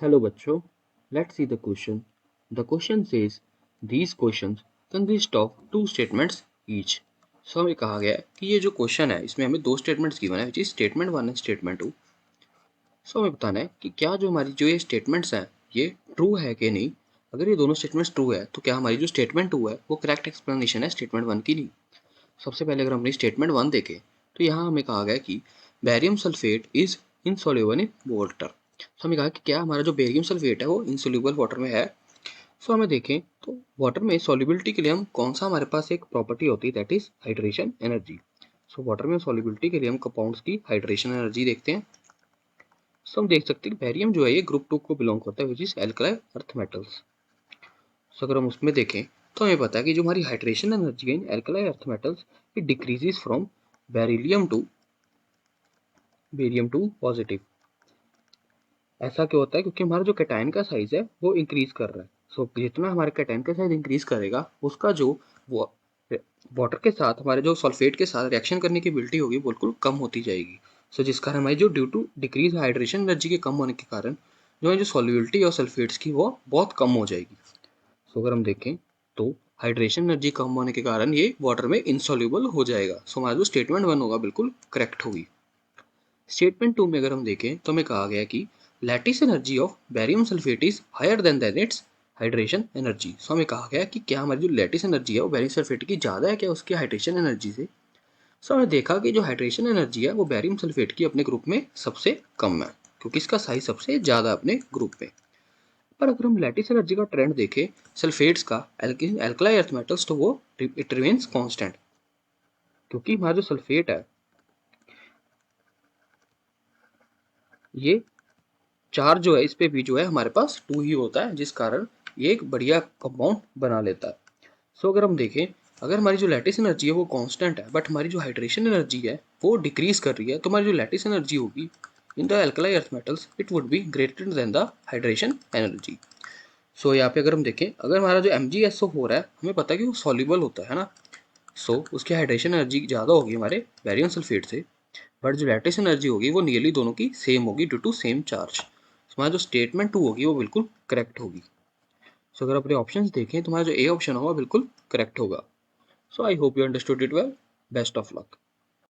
Hello बच्चों, let's see the question. The question says these questions consist of two statements each. So हमें कहा गया है कि ये जो क्वेश्चन है इसमें हमें दो स्टेटमेंट्स गिवन है which is statement 1 and statement 2. सो हमें बताना है कि क्या जो हमारी जो ये स्टेटमेंट्स हैं ये ट्रू है कि नहीं. अगर ये दोनों स्टेटमेंट्स ट्रू है तो क्या हमारी जो स्टेटमेंट 2 है वो करेक्ट एक्सप्लेनेशन है स्टेटमेंट 1 की नहीं. सबसे पहले अगर हमने स्टेटमेंट 1 देखें तो यहाँ हमें कहा गया कि barium sulphate is insoluble in water. तो हमें कहा कि क्या हमारा जो बेरियम सल्फेट है वो इनसॉल्युबल वाटर में है. सो हमें देखें तो वाटर में सॉल्युबिलिटी के लिए हम कौन सा हमारे पास एक प्रॉपर्टी होती है that is hydration energy. So water में सॉल्युबिलिटी के लिए हम कंपाउंड्स की हाइड्रेशन एनर्जी देखते हैं. सो हम देख सकते हैं कि बेरियम जो है ये ग्रुप 2 को बिलोंग करता है which is alkali earth metals. So अगर हम उसमें देखें तो हमें पता है कि जो हमारी हाइड्रेशन एनर्जी है in alkali earth metals it decreases from barium to positive. ऐसा क्यों होता है क्योंकि हमारा जो कैटायन का साइज है वो इंक्रीज कर रहा है. सो जितना हमारे कैटायन का साइज इंक्रीज करेगा उसका जो वाटर के साथ हमारे जो सल्फेट के साथ रिएक्शन करने की एबिलिटी होगी बिल्कुल कम होती जाएगी. सो जिस कारण हमारी जो due to decrease hydration energy के कम होने के कारण जो सॉल्युबिलिटी और सल्फेट्स की वो बहुत कम हो जाएगी. सो अगर हम देखें तो हाइड्रेशन एनर्जी कम होने के कारण ये वाटर में इनसॉल्युबल हो जाएगा. सो हमारा जो स्टेटमेंट 1 होगा बिल्कुल करेक्ट होगी. स्टेटमेंट 2 में अगर हम देखें तो हमें कहा गया कि lattice energy of barium sulphate is higher than its hydration energy. So हमें कहा गया कि क्या हमारी जो लैटिस एनर्जी है वो बेरियम सल्फेट की ज़्यादा है क्या उसकी हाइड्रेशन एनर्जी से. सो हमें देखा कि जो हाइड्रेशन एनर्जी है वो बेरियम सल्फेट की अपने ग्रुप में सबसे कम है क्योंकि इसका साइज सबसे ज़्यादा अपने ग्रुप में. पर अगर हम लैटिस एनर्जी का ट्रेंड देखें सल्फेट्स का एल्कलाई अर्थ मेटल्स तो वो इट रिमेन्स कांस्टेंट क्योंकि हमारा जो सल्फेट है ये चार्ज जो है इस पे भी जो है हमारे पास 2 ही होता है जिस कारण ये एक बढ़िया कंपाउंड बना लेता है. सो अगर हम देखें अगर हमारी जो लैटिस एनर्जी है वो कांस्टेंट है बट हमारी जो हाइड्रेशन एनर्जी है वो डिक्रीज कर रही है तो हमारी जो लैटिस एनर्जी होगी in the alkali earth metals it would be greater than the hydration energy. So यहाँ पे अगर हम देखें अगर हमारा जो MgSO हो रहा है हमें पता है कि वो सॉल्युबल होता है ना. सो उसकी हाइड्रेशन एनर्जी ज़्यादा होगी हमारे बेरियम सल्फेट से बट जो लैटिस एनर्जी होगी वो नियरली दोनों की सेम होगी ड्यू टू सेम चार्ज. हमारा जो स्टेटमेंट 2 होगी वो बिल्कुल करेक्ट होगी. सो अगर अपने ऑप्शंस देखें तो हमारा जो ए ऑप्शन होगा बिल्कुल करेक्ट होगा. So I hope you understood it well. Best of luck.